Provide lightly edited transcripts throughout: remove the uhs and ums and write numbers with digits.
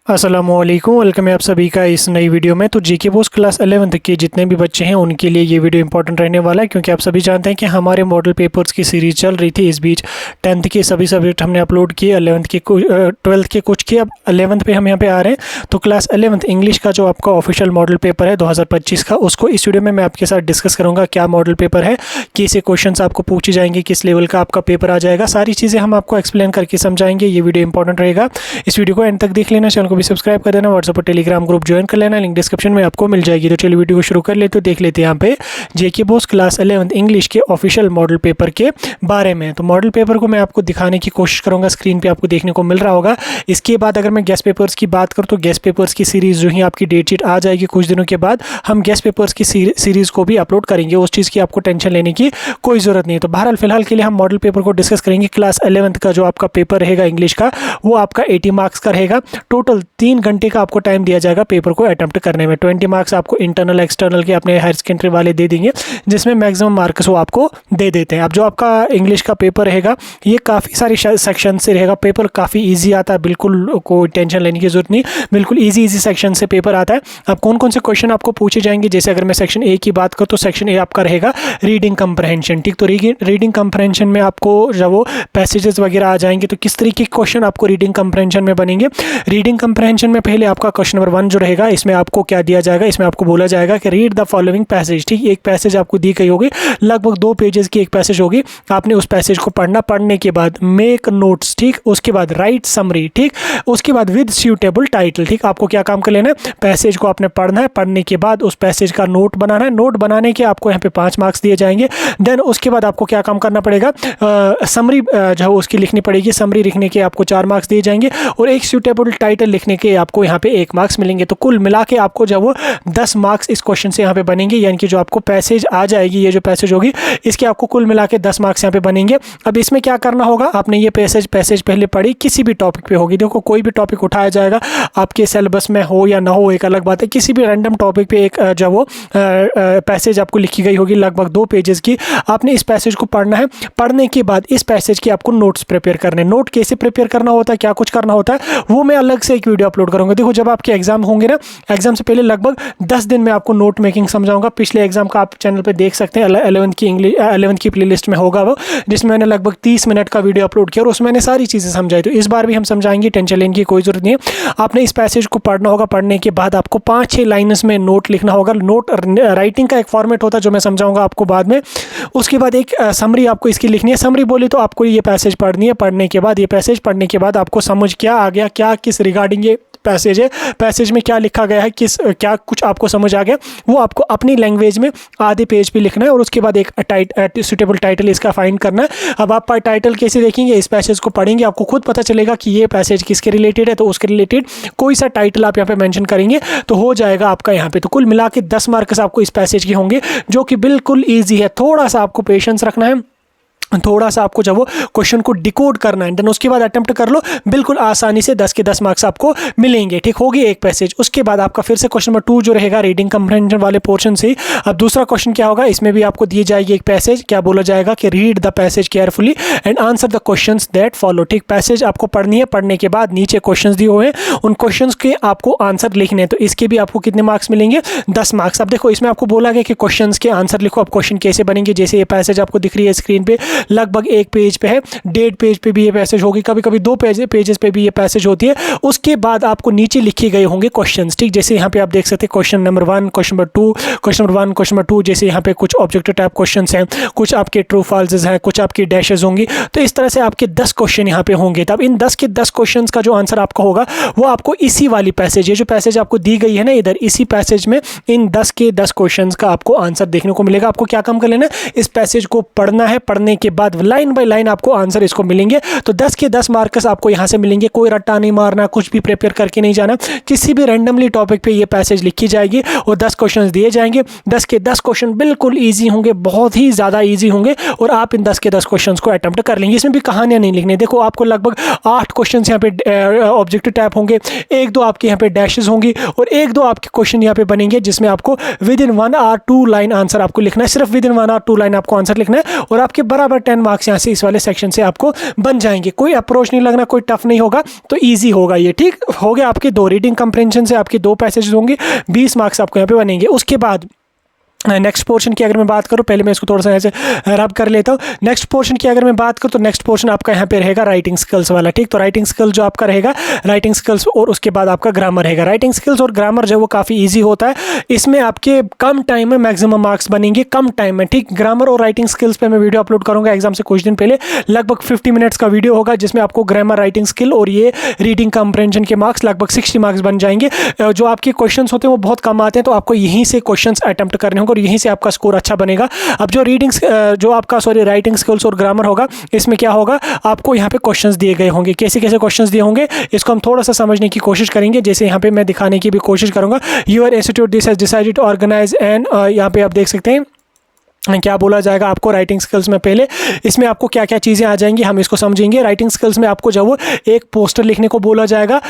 अस्सलामुअलैकुम, वेलकम है आप सभी का इस नई वीडियो में। तो जीके बोस क्लास 11th के जितने भी बच्चे हैं उनके लिए ये वीडियो इंपॉर्टेंट रहने वाला है, क्योंकि आप सभी जानते हैं कि हमारे मॉडल पेपर्स की सीरीज़ चल रही थी। इस बीच 10th के सभी सब्जेक्ट हमने अपलोड किए, 11th के 12th के कुछ किए, अब 11th पे हम यहाँ पे आ रहे हैं। तो क्लास 11th इंग्लिश का जो आपका ऑफिशियल मॉडल पेपर है 2025 का, उसको इस वीडियो में मैं आपके साथ डिस्कस करूँगा। क्या मॉडल पेपर है, कैसे क्वेश्चन आपको पूछे जाएंगे, किस लेवल का आपका पेपर आ जाएगा, सारी चीज़ें हम आपको एक्सप्लेन करके समझाएंगे। ये वीडियो इंपॉर्टेंट रहेगा, इस वीडियो को एंड तक देख लेना। चैनल को भी सब्सक्राइब कर देना, व्हाट्सएप और टेलीग्राम ग्रुप ज्वाइन कर लेना, लिंक डिस्क्रिप्शन में आपको मिल जाएगी। तो चलिए वीडियो को शुरू कर लेते, तो देख लेते हैं यहाँ पे जेके बोस क्लास 11th इंग्लिश के ऑफिशियल मॉडल पेपर के बारे में। तो मॉडल पेपर को मैं आपको दिखाने की कोशिश करूंगा, स्क्रीन पे आपको देखने को मिल रहा होगा। इसके बाद अगर मैं गेस्ट पेपर्स की बात करूँ तो गेस्ट पेपर्स की सीरीज़ जो ही आपकी डेट शीट आ जाएगी कुछ दिनों के बाद, हम गेस्ट पेपर्स की सीरीज़ को भी अपलोड करेंगे। उस चीज़ की आपको टेंशन लेने की कोई ज़रूरत नहीं है। तो बहरहाल फिलहाल के लिए हम मॉडल पेपर को डिस्कस करेंगे। क्लास 11th का जो आपका पेपर रहेगा इंग्लिश का, वो आपका 80 मार्क्स का रहेगा। टोटल 3 घंटे का आपको टाइम दिया जाएगा पेपर को अटेम्प्ट करने में। 20 मार्क्स आपको इंटरनल एक्सटर्नल के अपने हायर सेकेंडरी वाले दे देंगे, जिसमें मैक्सिमम मार्क्स वो आपको दे देते हैं। अब जो आपका इंग्लिश का पेपर रहेगा ये काफ़ी सारे सेक्शन से रहेगा। पेपर काफ़ी इजी आता है, बिल्कुल कोई टेंशन लेने की जरूरत नहीं, बिल्कुल इजी सेक्शन से पेपर आता है। अब कौन कौन से क्वेश्चन आपको पूछे जाएंगे, जैसे अगर मैं सेक्शन ए की बात करूँ तो सेक्शन ए आपका रहेगा रीडिंग कंप्रहेंशन। ठीक, तो रीडिंग कंप्रहेंशन में आपको जब वो पैसेजेस वगैरह आ जाएंगे तो किस तरीके के क्वेश्चन आपको रीडिंग कंप्रहेंशन में बनेंगे। रीडिंग कंप्रहेंशन में पहले आपका क्वेश्चन नंबर 1 जो रहेगा, इसमें आपको क्या दिया जाएगा, इसमें आपको बोला जाएगा कि रीड द फॉलोइंग पैसेज। ठीक, एक पैसेज आपको दी गई होगी, लगभग 2 पेजेस की एक पैसेज होगी। आपने उस पैसेज को पढ़ना, पढ़ने के बाद मेक नोट्स। ठीक, उसके बाद राइट समरी। ठीक, उसके बाद विद सूटेबल टाइटल। ठीक, आपको क्या काम कर लेना है, पैसेज को आपने पढ़ना है, पढ़ने के बाद उस पैसेज का नोट बनाना है। नोट बनाने के आपको यहाँ पे 5 मार्क्स दिए जाएंगे। देन उसके बाद आपको क्या काम करना पड़ेगा, समरी जो उसकी लिखनी पड़ेगी। समरी लिखने के आपको 4 मार्क्स दिए जाएंगे और एक सूटेबल टाइटल लिखने के आपको यहाँ पे 1 मार्क्स मिलेंगे। तो कुल मिला के आपको जब वो 10 मार्क्स इस क्वेश्चन से यहाँ पे बनेंगे, यानी कि जो आपको पैसेज आ जाएगी, ये जो पैसेज होगी इसके आपको कुल मिला के 10 मार्क्स यहाँ पे बनेंगे। अब इसमें क्या करना होगा, आपने ये पैसेज पहले पढ़ी, किसी भी टॉपिक पे होगी। देखो कोई भी टॉपिक उठाया जाएगा, आपके सिलेबस में हो या ना हो एक अलग बात है, किसी भी रैंडम टॉपिक पे एक जब वो पैसेज आपको लिखी गई होगी लगभग 2 पेजेस की, आपने इस पैसेज को पढ़ना है। पढ़ने के बाद इस पैसेज की आपको नोट्स प्रिपेयर करने। नोट कैसे प्रिपेयर करना होता है, क्या कुछ करना होता है, वो मैं अलग से एक वीडियो अपलोड करूंगा। देखो जब आपके एग्जाम होंगे ना, एग्जाम से पहले लगभग 10 दिन में आपको नोट मेकिंग समझाऊंगा। पिछले एग्जाम का आप चैनल पे देख सकते हैं, 11th की प्लेलिस्ट में होगा वो, जिसमें मैंने लगभग 30 मिनट का वीडियो अपलोड किया और उसमें मैंने सारी चीज़ें समझाई। तो इस बार भी हम समझाएंगे, टेंशन लेने की कोई जरूरत नहीं है। आपने इस पैसेज को पढ़ना होगा, पढ़ने के बाद आपको 5-6 लाइन्स में नोट लिखना होगा। नोट राइटिंग का एक फॉर्मेट होता है जो मैं समझाऊंगा आपको बाद में। उसके बाद एक समरी आपको इसकी लिखनी है। समरी बोली तो आपको ये पैसेज पढ़नी है। पढ़ने के बाद ये पैसेज पढ़ने के बाद आपको समझ क्या आ गया, क्या किस रिगार्डिंग ये पैसेज है, पैसेज में क्या लिखा गया है, क्या कुछ आपको समझ आ गया, वो आपको अपनी लैंग्वेज में आधे पेज पे लिखना है। और उसके बाद एक सूटेबल टाइटल इसका फाइंड करना है। अब आप टाइटल कैसे देखेंगे, इस पैसेज को पढ़ेंगे, आपको खुद पता चलेगा कि ये पैसेज किसके रिलेटेड है, तो उसके रिलेटेड कोई सा टाइटल आप यहाँ पे मेंशन करेंगे तो हो जाएगा आपका यहाँ पे। तो कुल मिला के 10 मार्क्स आपको इस पैसेज के होंगे, जो कि बिल्कुल ईजी है। थोड़ा सा आपको पेशेंस रखना है, थोड़ा सा आपको जब वो क्वेश्चन को डिकोड करना है, देन उसके बाद अटेम्प्ट कर लो, बिल्कुल आसानी से 10 के 10 मार्क्स आपको मिलेंगे। ठीक, होगी एक पैसेज। उसके बाद आपका फिर से क्वेश्चन नंबर 2 जो रहेगा रीडिंग कंप्रहेंशन वाले पोर्शन से। अब दूसरा क्वेश्चन क्या होगा, इसमें भी आपको दी जाएगी एक पैसेज। क्या बोला जाएगा कि read the passage carefully and answer the questions that follow. ठीक, पैसेज आपको पढ़नी है, पढ़ने के बाद नीचे क्वेश्चंस दिए हुए हैं, उन क्वेश्चंस के आपको आंसर लिखने हैं। तो इसके भी आपको कितने मार्क्स मिलेंगे, 10 मार्क्स। अब देखो इसमें आपको बोला गया कि क्वेश्चंस के आंसर लिखो। अब क्वेश्चन कैसे बनेंगे, जैसे ये पैसेज आपको दिख रही है स्क्रीन पे, लगभग एक पेज पे है, 1.5 पेज पे भी ये पैसेज होगी, कभी कभी 2 पेजेस पे भी ये पैसेज होती है। उसके बाद आपको नीचे लिखे गए होंगे क्वेश्चंस। ठीक, जैसे यहाँ पे आप देख सकते हैं question number 1, question number 2, question number 1, question number 2, जैसे यहाँ पे कुछ ऑब्जेक्टिव टाइप क्वेश्चंस हैं, कुछ आपके ट्रू फॉल्सेस हैं, कुछ आपकी डैशेस होंगी। तो इस तरह से आपके 10 क्वेश्चन यहाँ पे होंगे। तब इन 10 के 10 क्वेश्चन का जो आंसर आपका होगा वो आपको इसी वाली पैसेज, ये जो पैसेज आपको दी गई है ना इधर, इसी पैसेज में इन 10 के 10 क्वेश्चन का आपको आंसर देखने को मिलेगा। आपको क्या काम कर लेना है, इस पैसेज को पढ़ना है, पढ़ने के बाद लाइन बाय लाइन आपको आंसर इसको मिलेंगे। तो 10 के 10 मार्क्स आपको यहां से मिलेंगे। कोई रट्टा नहीं मारना, कुछ भी प्रिपेयर करके नहीं जाना, किसी भी रैंडमली टॉपिक पे ये पैसेज लिखी जाएगी और 10 क्वेश्चन दिए जाएंगे। 10 के 10 क्वेश्चन बिल्कुल ईजी होंगे, बहुत ही ज़्यादा ईजी होंगे और आप इन 10 के 10 क्वेश्चन को अटेम्प्ट कर लेंगे। इसमें भी कहानियां नहीं लिखनी। देखो आपको लगभग 8 क्वेश्चन यहाँ पे ऑब्जेक्टिव टाइप होंगे, 1-2 आपके यहाँ पे डैशेज होंगी और 1-2 आपके क्वेश्चन यहाँ पे बनेंगे, जिसमें आपको विद इन 1 और 2 लाइन आंसर आपको लिखना है। सिर्फ विद इन 1 और 2 लाइन आपको आंसर लिखना है और आपके बराबर पर 10 मार्क्स यहाँ से इस वाले सेक्शन से आपको बन जाएंगे। कोई अप्रोच नहीं लगना, कोई टफ नहीं होगा, तो ईजी होगा ये। ठीक हो गया, आपके 2 रीडिंग कंप्रेंशन से आपके 2 पैसेज होंगे, 20 मार्क्स आपको यहाँ पे बनेंगे। उसके बाद नेक्स्ट पोर्शन की अगर मैं बात करूँ, पहले मैं इसको थोड़ा सा ऐसे रब कर लेता हूँ। नेक्स्ट पोर्शन की अगर मैं बात करूँ तो नेक्स्ट पोर्शन आपका यहाँ पे रहेगा राइटिंग स्किल्स वाला। ठीक, तो राइटिंग स्किल्स जो आपका रहेगा, राइटिंग स्किल्स और उसके बाद आपका ग्रामर रहेगा। राइटिंग स्किल्स और ग्रामर जो वो काफ़ी ईजी होता है, इसमें आपके कम टाइम में मैक्सिमम मार्क्स बनेंगे, कम टाइम में। ठीक, ग्रामर और राइटिंग स्किल्स पर मैं वीडियो अपलोड करूँगा एग्जाम से कुछ दिन पहले, लगभग 50 मिनट्स का वीडियो होगा, जिसमें आपको ग्रामर, राइटिंग स्किल और ये रीडिंग कंप्रेंशन के मार्क्स लगभग 60 मार्क्स बन जाएंगे। जो आपके क्वेश्चन होते हैं वो बहुत कम आते हैं, तो आपको यहीं से क्वेश्चन अटैम्प्ट करने होंगे और यहीं से आपका स्कोर अच्छा बनेगा। अब जो राइटिंग स्किल्स और ग्रामर होगा, इसमें क्या होगा, आपको यहाँ पे क्वेश्चंस दिए गए होंगे। कैसे कैसे क्वेश्चंस दिए होंगे इसको हम थोड़ा सा समझने की कोशिश करेंगे। जैसे यहाँ पे मैं दिखाने की भी कोशिश करूंगा, your institute this has decided to organise and, यहाँ पे आप देख सकते हैं क्या बोला जाएगा आपको राइटिंग स्किल्स में। पहले इसमें आपको क्या क्या चीज़ें आ जाएंगी हम इसको समझेंगे। राइटिंग स्किल्स में आपको जब वो एक पोस्टर लिखने को बोला जाएगा,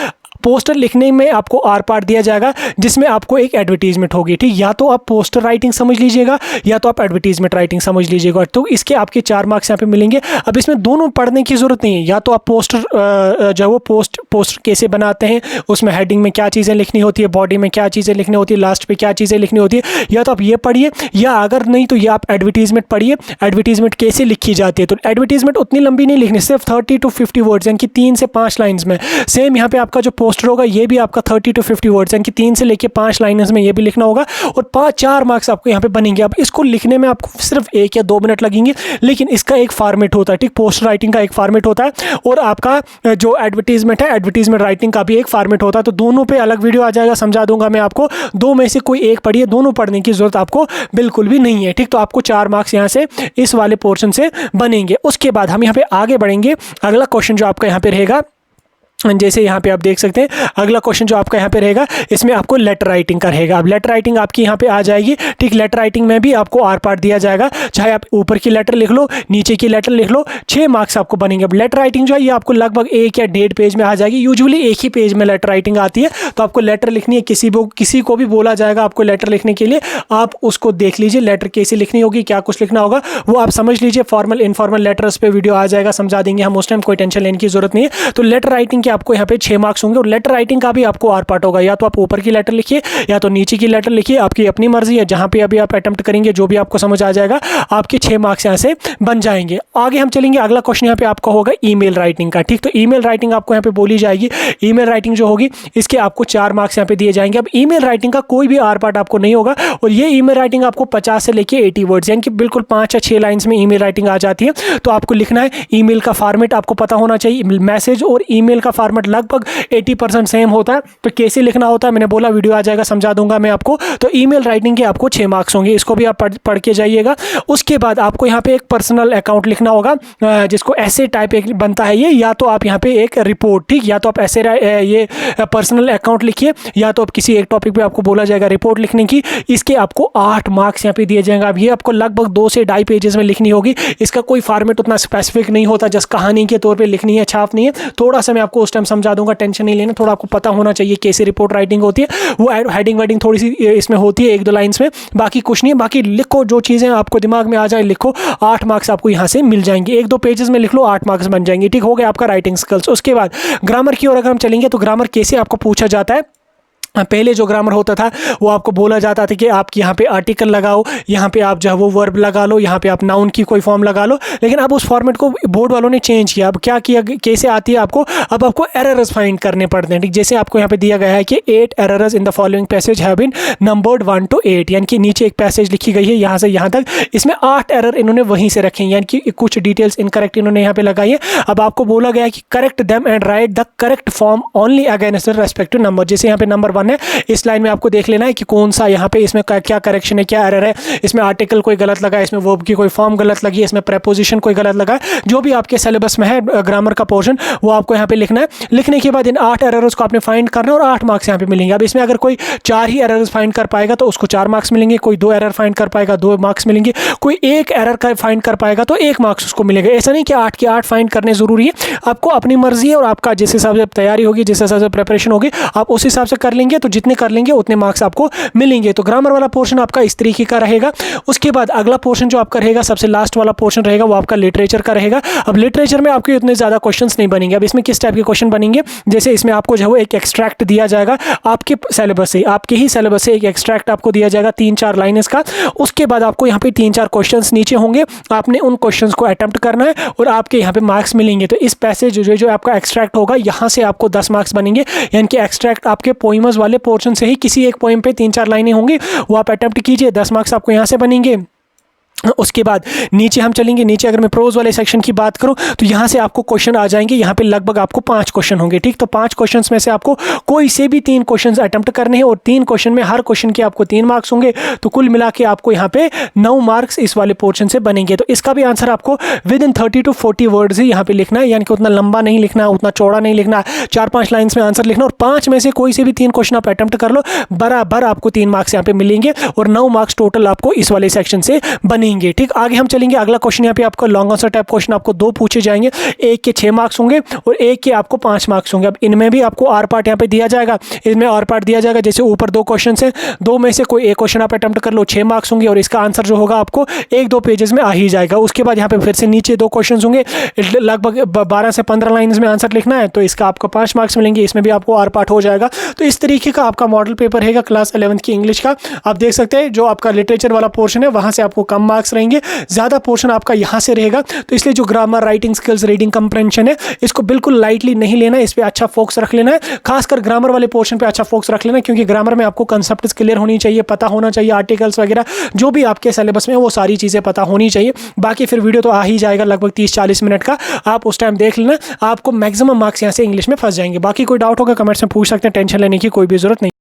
पोस्टर लिखने में आपको आर पार्ट दिया जाएगा, जिसमें आपको एक एडवर्टीजमेंट होगी। ठीक, या तो आप पोस्टर राइटिंग समझ लीजिएगा या तो आप एडवर्टीजमेंट राइटिंग समझ लीजिएगा। तो इसके आपके 4 मार्क्स यहाँ पे मिलेंगे। अब इसमें दोनों पढ़ने की जरूरत नहीं है, या तो आप पोस्टर जो वो पोस्टर कैसे बनाते हैं, उसमें हेडिंग में क्या चीज़ें लिखनी होती है, बॉडी में क्या चीज़ें लिखनी होती है, लास्ट पे क्या चीज़ें लिखनी होती है, या तो आप ये पढ़िए, या अगर नहीं तो ये आप एडवर्टीजमेंट पढ़िए। एडवर्टीजमेंट कैसे लिखी जाती है, तो एडवर्टीजमेंट उतनी लंबी नहीं लिखनी, सिर्फ 30 to 50 वर्ड्स, यानी कि 3 से 5 लाइन्स में। सेम यहाँ पे आपका जो पोस्टर होगा ये भी आपका 30 to 50 वर्ड्स, यानी कि 3 से लेके 5 लाइन्स में ये भी लिखना होगा, और 4 मार्क्स आपको यहाँ पे बनेंगे। अब इसको लिखने में आपको सिर्फ 1 या 2 मिनट लगेंगे, लेकिन इसका एक फॉर्मेट होता है। ठीक, पोस्टर राइटिंग का एक फॉर्मेट होता है और आपका जो एडवर्टीजमेंट है, एडवर्टीजमेंट राइटिंग का भी एक फॉर्मेट होता है। तो दोनों पे अलग वीडियो आ जाएगा, समझा दूंगा मैं आपको। 2 में से कोई एक पढ़िए, दोनों पढ़ने की जरूरत आपको बिल्कुल भी नहीं है। ठीक, तो आपको 4 मार्क्स यहाँ से इस वाले पोर्शन से बनेंगे। उसके बाद हम यहाँ पे आगे बढ़ेंगे। अगला क्वेश्चन जो आपका यहाँ पे रहेगा, जैसे यहाँ पे आप देख सकते हैं, अगला क्वेश्चन जो आपका यहाँ पे रहेगा, इसमें आपको लेटर राइटिंग का रहेगा। अब लेटर राइटिंग आपकी यहाँ पे आ जाएगी। ठीक, लेटर राइटिंग में भी आपको आर पार्ट दिया जाएगा, चाहे आप ऊपर की लेटर लिख लो, नीचे की लेटर लिख लो, 6 मार्क्स आपको बनेंगे। अब लेटर राइटिंग जो है ये आपको लगभग 1 या 1.5 पेज में आ जाएगी। यूजुअली एक ही पेज में लेटर राइटिंग आती है, तो आपको लेटर लिखनी है। किसी को भी बोला जाएगा आपको लेटर लिखने के लिए, आप उसको देख लीजिए लेटर कैसे लिखनी होगी, क्या कुछ लिखना होगा वो आप समझ लीजिए। फॉर्मल इनफॉर्मल लेटर्स पे वीडियो आ जाएगा, समझा देंगे हम उस टाइम, कोई टेंशन लेने की जरूरत नहीं है। तो लेटर राइटिंग के आपको यहाँ पे 6 मार्क्स होंगे, और लेटर राइटिंग का भी आपको आर पार्ट होगा, या तो आप ऊपर की लेटर लिखिए या तो नीचे की लेटर लिखिए, आपकी अपनी मर्जी है। जहां पे अभी आप अटेम्प्ट करेंगे जो भी आपको समझ आ जाएगा, आपके 6 मार्क्स यहाँ से बन जाएंगे। आगे हम चलेंगे, अगला क्वेश्चन यहाँ पे आपका होगा ईमेल राइटिंग का। ठीक, तो ईमेल राइटिंग आपको यहाँ पे बोली जाएगी। ईमेल राइटिंग जो होगी इसके आपको 4 मार्क्स यहाँ पे दिए जाएंगे। अब ईमेल राइटिंग का कोई भी आर पार्ट आपको नहीं होगा, और ये ईमेल राइटिंग आपको 50 से लेके 80 वर्ड्स, यानी कि बिल्कुल 5 या 6 लाइन्स में ईमेल राइटिंग आ जाती है। तो आपको लिखना है, ईमेल का फॉर्मेट आपको पता होना चाहिए। मैसेज और ईमेल का फॉर्मेट लगभग 80% सेम होता है, तो कैसे लिखना होता है मैंने बोला वीडियो आ जाएगा, समझा दूंगा मैं आपको। तो ईमेल राइटिंग के आपको 6 मार्क्स होंगे, इसको भी आप पढ़ के जाइएगा। उसके बाद आपको यहाँ पे एक पर्सनल अकाउंट लिखना होगा, जिसको ऐसे टाइप एक बनता है ये, या तो आप यहाँ पे एक रिपोर्ट, ठीक, या तो आप ऐसे ये पर्सनल अकाउंट लिखिए, या तो आप किसी एक टॉपिक पे आपको बोला जाएगा रिपोर्ट लिखने की। इसके आपको 8 मार्क्स यहाँ पे दिए जाएंगे। अब ये आपको लगभग 2 से 2.5 पेजेस में लिखनी होगी। इसका कोई फॉर्मेट उतना स्पेसिफिक नहीं होता, जस्ट कहानी के तौर पर लिखनी है, छापनी है। थोड़ा सा मैं आपको उस टाइम समझा दूंगा, टेंशन नहीं लेना। थोड़ा आपको पता होना चाहिए कैसे रिपोर्ट राइटिंग होती है। वो हेडिंग वेडिंग थोड़ी सी इसमें होती है 1-2 लाइन्स में, बाकी कुछ नहीं है। बाकी लिखो, जो चीज़ें आपको दिमाग में आ जाए लिखो। 8 मार्क्स आपको यहाँ से मिल जाएंगे। 1-2 पेजेस में लिख लो, 8 मार्क्स बन जाएंगे। ठीक हो गया आपका राइटिंग स्किल्स। उसके बाद ग्रामर की ओर अगर हम चलेंगे, तो ग्रामर कैसे आपको पूछा जाता है। पहले जो ग्रामर होता था वो आपको बोला जाता था कि आप यहाँ पे आर्टिकल लगाओ, यहाँ पे आप जो है वो वर्ब लगा लो, यहाँ पे आप नाउन की कोई फॉर्म लगा लो। लेकिन अब उस फॉर्मेट को बोर्ड वालों ने चेंज किया। अब क्या किया, कैसे आती है आपको, अब आपको एरर्स फाइंड करने पड़ते हैं। ठीक, जैसे आपको यहाँ पे दिया गया है कि 8 errors in the following passage have been numbered 1 to 8, यानी कि नीचे एक पैसेज लिखी गई है यहाँ से यहाँ तक, इसमें 8 एरर इन्होंने वहीं से रखे हैं, यानी कि कुछ डिटेल्स इनकरेक्ट इन्होंने यहाँ पे लगाई है। अब आपको बोला गया है कि correct them and right the correct form only against the respective number. जैसे यहाँ पे नंबर 1 है, इस लाइन आपको देख लेना है कि कौन सा यहाँ पे इसमें क्या करेक्शन है, क्या एरर है। इसमें आर्टिकल कोई गलत लगा है, इसमें वर्ब की कोई फॉर्म गलत लगी है, इसमें प्रेपोजिशन कोई गलत लगा है। जो भी आपके सिलेबस में है ग्रामर का पोर्शन, वो आपको यहाँ पे लिखना है। लिखने के बाद इन 8 एरर्स को आपने फाइंड करना है और 8 मार्क्स यहाँ पे मिलेंगे। अब इसमें अगर कोई 4 ही एरर्स फाइंड कर पाएगा तो उसको 4 मार्क्स मिलेंगे, कोई 2 एरर फाइंड कर पाएगा 2 मार्क्स मिलेंगे, कोई 1 एरर का फाइंड कर पाएगा तो 1 मार्क्स उसको मिलेगा। ऐसा नहीं कि 8 के 8 फाइंड करने जरूरी है, आपको अपनी मर्जी है और आपका जिस हिसाब से तैयारी होगी, जिस हिसाब से प्रिपरेशन होगी, आप उस हिसाब से कर लेंगे। लेंगे, तो जितने कर लेंगे उतने मार्क्स आपको मिलेंगे। तो ग्रामर वाला पोर्शन आपका इस तरीके का रहेगा। उसके बाद अगला पोर्शन जो आपका रहेगा, सबसे लास्ट वाला पोर्शन रहेगा, वो आपका लिटरेचर का रहेगा। अब लिटरेचर में आपके उतने ज़्यादा क्वेश्चंस नहीं बनेंगे। अब इसमें किस टाइप के क्वेश्चन बनेंगे, जैसे इसमें आपको जो है एक एक्सट्रैक्ट दिया जाएगा आपके सिलेबस से, आपके ही सिलेबस से एक एक्सट्रैक्ट आपको दिया जाएगा 3-4 लाइन इसका। उसके बाद आपको यहाँ पे 3-4 क्वेश्चंस नीचे होंगे, आपने उन क्वेश्चंस को अटेम्प्ट करना है और आपके यहाँ पे मार्क्स मिलेंगे। तो इस पैसेज जो आपका एक्सट्रैक्ट होगा, यहाँ से आपको 10 मार्क्स बनेंगे। यानी कि एक्सट्रैक्ट आपके पोइमस वाले पोर्शन से ही किसी एक पोइम पे 3-4 लाइनें होंगी, वो आप अटेम्प्ट कीजिए, 10 मार्क्स आपको यहाँ से बनेंगे। उसके बाद नीचे हम चलेंगे। नीचे अगर मैं प्रोज वाले सेक्शन की बात करूं तो यहाँ से आपको क्वेश्चन आ जाएंगे। यहाँ पे लगभग आपको 5 क्वेश्चन होंगे, ठीक। तो 5 क्वेश्चंस में से आपको कोई से भी 3 क्वेश्चंस अटेम्प्ट करने हैं और 3 क्वेश्चन में हर क्वेश्चन के आपको 3 मार्क्स होंगे। तो कुल मिला के आपको यहाँ पे 9 मार्क्स इस वाले पोर्शन से बनेंगे। तो इसका भी आंसर आपको विद इन 30 to 40 वर्ड्स ही यहाँ पे लिखना है, यानी कि उतना लंबा नहीं लिखना, उतना चौड़ा नहीं लिखना, 4-5 लाइन्स में आंसर लिखना। और 5 में से कोई से भी 3 क्वेश्चन आप अटेम्प्ट कर लो, बराबर आपको 3 मार्क्स यहाँ पे मिलेंगे और 9 मार्क्स टोटल आपको इस वाले सेक्शन से बनेंगे, ठीक। आगे हम चलेंगे। अगला क्वेश्चन यहाँ पे आपको लॉन्ग आंसर टाइप क्वेश्चन आपको 2 पूछे जाएंगे, एक के 6 मार्क्स होंगे और एक के आपको 5 मार्क्स होंगे। अब इनमें भी आपको आर पार्ट यहाँ पे दिया जाएगा, इसमें आर पार्ट दिया जाएगा। जैसे ऊपर 2 क्वेश्चन है, 2 में से कोई एक क्वेश्चन आप अटेम्प्ट कर लो, 6 मार्क्स होंगे और इसका आंसर जो होगा आपको 1-2 पेजेस में आ ही जाएगा। उसके बाद यहाँ पे फिर से नीचे 2 क्वेश्चन होंगे, लगभग 12 से 15 लाइन्स में आंसर लिखना है, तो इसका आपको 5 मार्क्स मिलेंगे, इसमें भी आपको आर पार्ट हो जाएगा। तो इस तरीके का आपका मॉडल पेपर रहेगा क्लास 11th की इंग्लिश का। आप देख सकते हैं जो आपका लिटरेचर वाला पोर्शन है वहाँ से आपको कम मार्क्स रहेंगे, ज़्यादा पोर्शन आपका यहाँ से रहेगा। तो इसलिए जो grammar, writing skills, reading compression है, इसको बिल्कुल लाइटली नहीं लेना है, इस पे अच्छा फोकस रख लेना है। खासकर ग्रामर वाले पोर्शन पे अच्छा फोकस रख लेना है, क्योंकि ग्रामर में आपको कंसेप्ट क्लियर होनी चाहिए, पता होना चाहिए, आर्टिकल्स वगैरह जो भी आपके सिलेबस में है वो सारी चीज़ें पता होनी चाहिए। बाकी फिर वीडियो तो आ ही जाएगा लगभग 30-40 मिनट का, आप उस टाइम देख लेना, आपको मैक्सिमम मार्क्स यहाँ से इंग्लिश में फंस जाएंगे। बाकी कोई डाउट होगा कमेंट्स में पूछ सकते हैं, टेंशन लेने की कोई भी जरूरत नहीं।